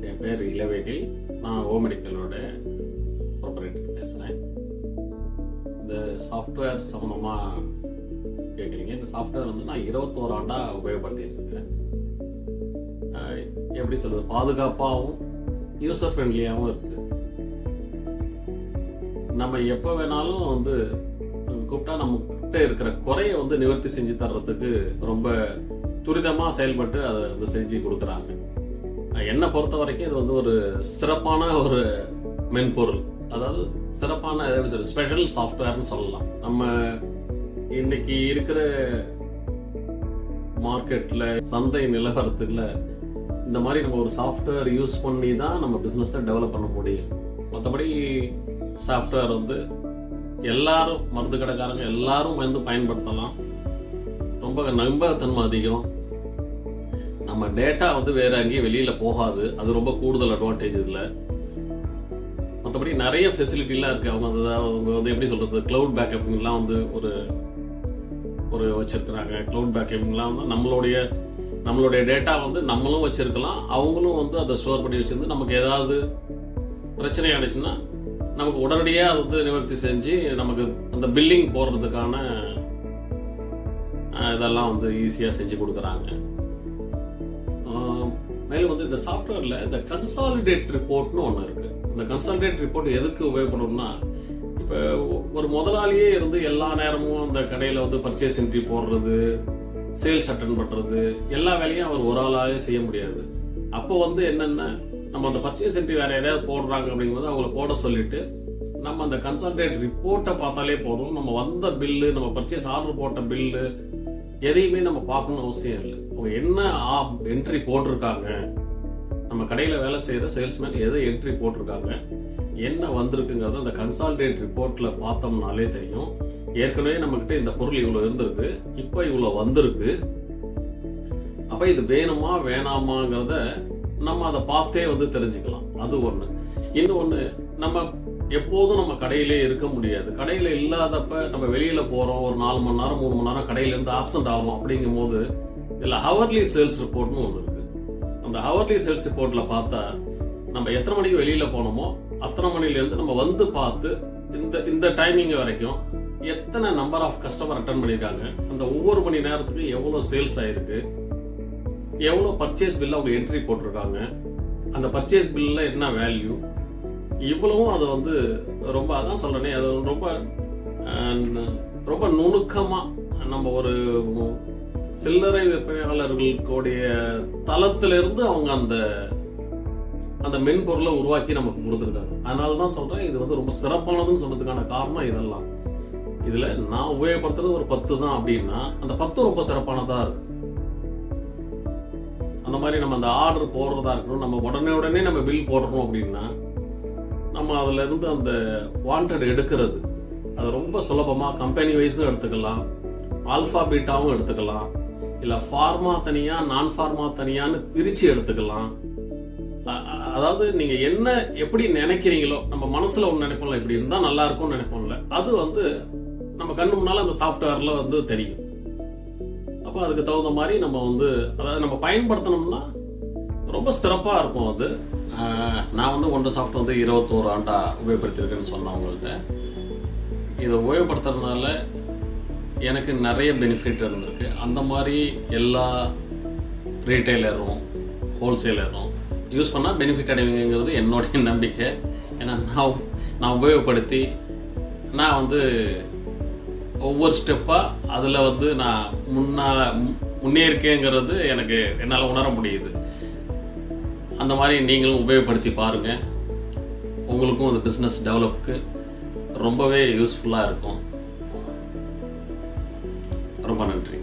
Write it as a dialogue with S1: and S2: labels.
S1: என் பேர் இளவேனில். நான் ஓமெடிக்கலோட ப்ரொப்ரைட்டர் பேசுகிறேன். இந்த சாஃப்ட்வேர் சம்மந்தமாக கேட்குறீங்க. இந்த சாஃப்ட்வேர் வந்து நான் 21 ஆண்டாக உபயோகப்படுத்திட்டு இருக்கேன். எப்படி சொல்கிறது, பாதுகாப்பாகவும் யூசர் ஃப்ரெண்ட்லியாகவும் இருக்குது. நம்ம எப்போ வேணாலும் வந்து கூப்பிட்டா நம்மகிட்ட இருக்கிற குறையை வந்து நிவர்த்தி செஞ்சு தர்றதுக்கு ரொம்ப துரிதமாக செயல்பட்டு அதை வந்து செஞ்சு கொடுக்குறாங்க. என்னை பொறுத்த வரைக்கும் இது வந்து ஒரு சிறப்பான ஒரு மென்பொருள், அதாவது சிறப்பான ஸ்பெஷல் சாஃப்ட்வேர்னு சொல்லலாம். நம்ம இன்னைக்கு இருக்கிற மார்க்கெட்ல, சந்தை நிலவரத்துல இந்த மாதிரி நம்ம ஒரு சாஃப்ட்வேர் யூஸ் பண்ணி தான் நம்ம பிஸ்னஸை டெவலப் பண்ண முடியும். மற்றபடி சாஃப்ட்வேர் வந்து எல்லாரும், மருந்து கடைக்காரங்க எல்லாரும் வந்து பயன்படுத்தலாம். ரொம்ப நம்பகத்தன்மை அதிகம். நம்ம டேட்டா வந்து வேற எங்கேயும் வெளியில போகாது. அது ரொம்ப கூடுதல் அட்வான்டேஜ் இல்லை. மற்றபடி நிறைய ஃபெசிலிட்டிலாம் இருக்கு. அவங்க வந்து எப்படி சொல்றது, கிளவுட் பேக்கப்லாம் வந்து ஒரு வச்சிருக்கிறாங்க. கிளவுட் பேக்கப்லாம் வந்து நம்மளுடைய டேட்டா வந்து நம்மளும் வச்சிருக்கலாம், அவங்களும் வந்து அதை ஸ்டோர் பண்ணி வச்சிருந்து நமக்கு ஏதாவது பிரச்சனை ஆயிடுச்சுன்னா நமக்கு உடனடியாக அதை வந்து நிவர்த்தி செஞ்சு நமக்கு அந்த பில்லிங் போடுறதுக்கான இதெல்லாம் வந்து ஈஸியாக செஞ்சு கொடுக்குறாங்க. மேலும் வந்து இந்த சாஃப்ட்வேர்ல இந்த கன்சாலிடேட் ரிப்போர்ட்னு ஒன்று இருக்கு. இந்த கன்சாலிடேட் ரிப்போர்ட் எதுக்கு உபயோகப்படும்னா, இப்போ ஒரு முதலாளியே இருந்து எல்லா நேரமும் அந்த கடையில் வந்து பர்ச்சேஸ் என்ட்ரி போடுறது, சேல்ஸ் அட்டன் பண்ணுறது, எல்லா வேலையும் அவர் ஒரு ஆளாலே செய்ய முடியாது. அப்போ வந்து என்னென்ன, நம்ம அந்த பர்ச்சேஸ் என்ட்ரி வேற ஏதாவது போடுறாங்க அப்படிங்கும்போது அவங்கள போட சொல்லிட்டு நம்ம அந்த கன்சாலிடேட் ரிப்போர்ட்டை பார்த்தாலே போதும். நம்ம வந்த பில்லு, நம்ம பர்ச்சேஸ் ஆர்டர் போட்ட பில்லு எதையுமே நம்ம பார்க்கணும்னு அவசியம் இல்லை. அவங்க என்ன என்ட்ரி போட்டிருக்காங்க, நம்ம கடையில் வேலை செய்கிற சேல்ஸ்மேன் எதை என்ட்ரி போட்டிருக்காங்க, என்ன வந்திருக்குங்கிறத அந்த கன்சாலிடேட் ரிப்போர்ட்ல பார்த்தோம்னாலே தெரியும். ஏற்கனவே நம்மகிட்ட இந்த பொருள் இவ்வளோ இருந்திருக்கு, இப்போ இவ்வளோ வந்திருக்கு, அப்போ இது வேணுமா வேணாமாங்கிறத நம்ம அதை பார்த்தே வந்து தெரிஞ்சுக்கலாம். அது ஒன்று. இன்னொன்று, நம்ம எப்போதும் நம்ம கடையிலே இருக்க முடியாது. கடையில் இல்லாதப்ப நம்ம வெளியில போறோம், ஒரு 4 மணி நேரம் 3 மணி நேரம் கடையில இருந்து ஆப்சென்ட் ஆகும். அப்படிங்கும் போது இதில் ஹவர்லி சேல்ஸ் ரிப்போர்ட்னு ஒன்று இருக்கு. அந்த ஹவர்லி சேல்ஸ் ரிப்போர்ட்ல பார்த்தா நம்ம எத்தனை மணிக்கு வெளியில போனோமோ அத்தனை மணிலேருந்து நம்ம வந்து பார்த்து இந்த டைமிங் வரைக்கும் எத்தனை நம்பர் ஆஃப் கஸ்டமர் அட்டன் பண்ணியிருக்காங்க, அந்த ஒவ்வொரு மணி நேரத்துக்கு எவ்வளோ சேல்ஸ் ஆயிருக்கு, எவ்வளோ பர்ச்சேஸ் பில் அவங்க என்ட்ரி போட்டிருக்காங்க, அந்த பர்ச்சேஸ் பில்ல என்ன வேல்யூ, இவ்வளவும் அதை வந்து ரொம்ப, அதான் சொல்றேனே, அது ரொம்ப நுணுக்கமா நம்ம ஒரு சில்லறை விற்பனையாளர்களுடைய தளத்திலிருந்து அவங்க அந்த மென்பொருளை உருவாக்கி நமக்கு கொடுத்துருக்காங்க. அதனாலதான் சொல்றேன், இது வந்து ரொம்ப சிறப்பானதுன்னு சொல்றதுக்கான காரணம் இதெல்லாம். இதுல நான் உபயோகப்படுத்துறது ஒரு 10 தான் அப்படின்னா அந்த 10 ரொம்ப சிறப்பானதா இருக்கு. அந்த மாதிரி நம்ம அந்த ஆர்டர் போடுறதா இருக்கணும், நம்ம உடனே நம்ம பில் போடுறோம் அப்படின்னா நம்ம அதுல இருந்து அந்த வாண்டட் எடுக்கிறது அது ரொம்ப சுலபமா கம்பெனி வைஸும் எடுத்துக்கலாம், ஆல்பா பீட்டாவும் எடுத்துக்கலாம், இல்ல ஃபார்மா தனியா நான் ஃபார்மா தனியான்னு பிரிச்சு எடுத்துக்கலாம். அதாவது நீங்க என்ன எப்படி நினைக்கிறீங்களோ, நம்ம மனசுல ஒண்ணு நினைப்போம்ல, இப்படி இருந்தா நல்லா இருக்கும்னு நினைப்போம்ல, அது வந்து நம்ம கண்ணு முன்னால அந்த சாஃப்ட்வேர்ல வந்து தெரியும். அப்போ அதுக்கு தகுந்த மாதிரி நம்ம வந்து அதாவது நம்ம பயன்படுத்தணும்னா ரொம்ப சிறப்பா இருக்கும். அது நான் வந்து ஒன்று சாஃப்ட் வந்து 21 ஆண்டா உபயோகப்படுத்திருக்கேன்னு சொன்னேன் உங்கள்கிட்ட. இதை உபயோகப்படுத்துறதுனால எனக்கு நிறைய பெனிஃபிட் இருந்திருக்கு. அந்த மாதிரி எல்லா ரீட்டைலரும் ஹோல்சேலரும் யூஸ் பண்ணால் பெனிஃபிட் அடைவீங்கிறது என்னுடைய நம்பிக்கை. ஏன்னா நான் உபயோகப்படுத்தி நான் வந்து ஒவ்வொரு ஸ்டெப்பாக அதில் வந்து நான் முன்னேறிக்கேங்கிறது என்னால் உணர முடியுது. அந்த மாதிரி நீங்களும் உபயோகப்படுத்தி பாருங்கள். உங்களுக்கும் அந்த பிஸ்னஸ் டெவலப்புக்கு ரொம்பவே யூஸ்ஃபுல்லாக இருக்கும். ரொம்ப நன்றி.